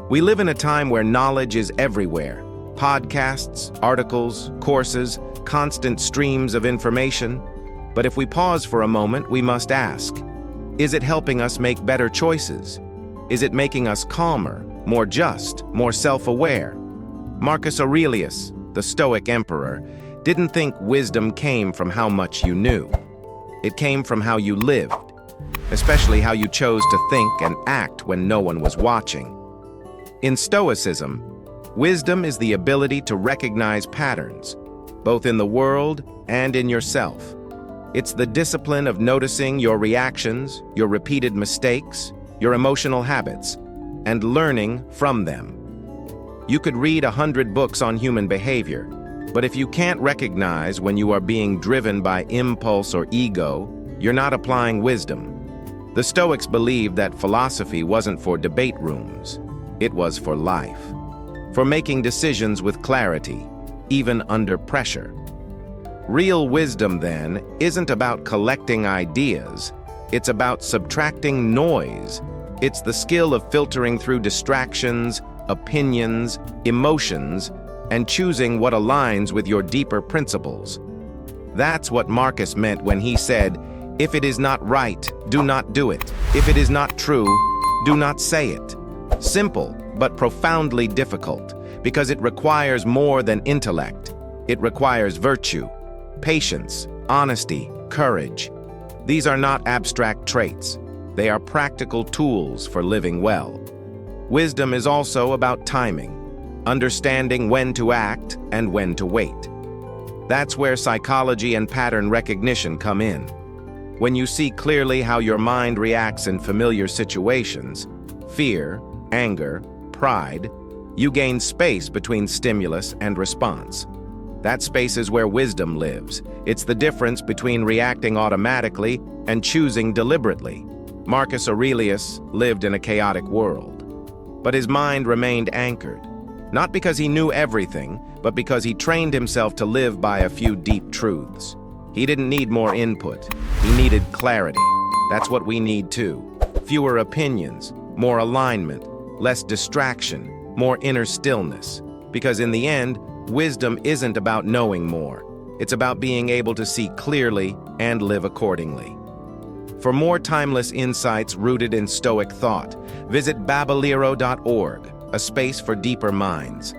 We live in a time where knowledge is everywhere. Podcasts, articles, courses, constant streams of information. But if we pause for a moment, we must ask, is it helping us make better choices? Is it making us calmer, more just, more self-aware? Marcus Aurelius, the Stoic emperor, didn't think wisdom came from how much you knew. It came from how you lived, especially how you chose to think and act when no one was watching. In Stoicism, wisdom is the ability to recognize patterns, both in the world and in yourself. It's the discipline of noticing your reactions, your repeated mistakes, your emotional habits, and learning from them. You could read 100 books on human behavior, but if you can't recognize when you are being driven by impulse or ego, you're not applying wisdom. The Stoics believed that philosophy wasn't for debate rooms. It was for life, for making decisions with clarity, even under pressure. Real wisdom, then, isn't about collecting ideas. It's about subtracting noise. It's the skill of filtering through distractions, opinions, emotions, and choosing what aligns with your deeper principles. That's what Marcus meant when he said, "If it is not right, do not do it. If it is not true, do not say it." Simple, but profoundly difficult, because it requires more than intellect. It requires virtue, patience, honesty, courage. These are not abstract traits. They are practical tools for living well. Wisdom is also about timing, understanding when to act and when to wait. That's where psychology and pattern recognition come in. When you see clearly how your mind reacts in familiar situations, fear, anger, pride, you gain space between stimulus and response. That space is where wisdom lives. It's the difference between reacting automatically and choosing deliberately. Marcus Aurelius lived in a chaotic world, but his mind remained anchored, not because he knew everything, but because he trained himself to live by a few deep truths. He didn't need more input. He needed clarity. That's what we need too. Fewer opinions, more alignment, less distraction, more inner stillness. Because in the end, wisdom isn't about knowing more. It's about being able to see clearly and live accordingly. For more timeless insights rooted in Stoic thought, visit babylero.org, a space for deeper minds.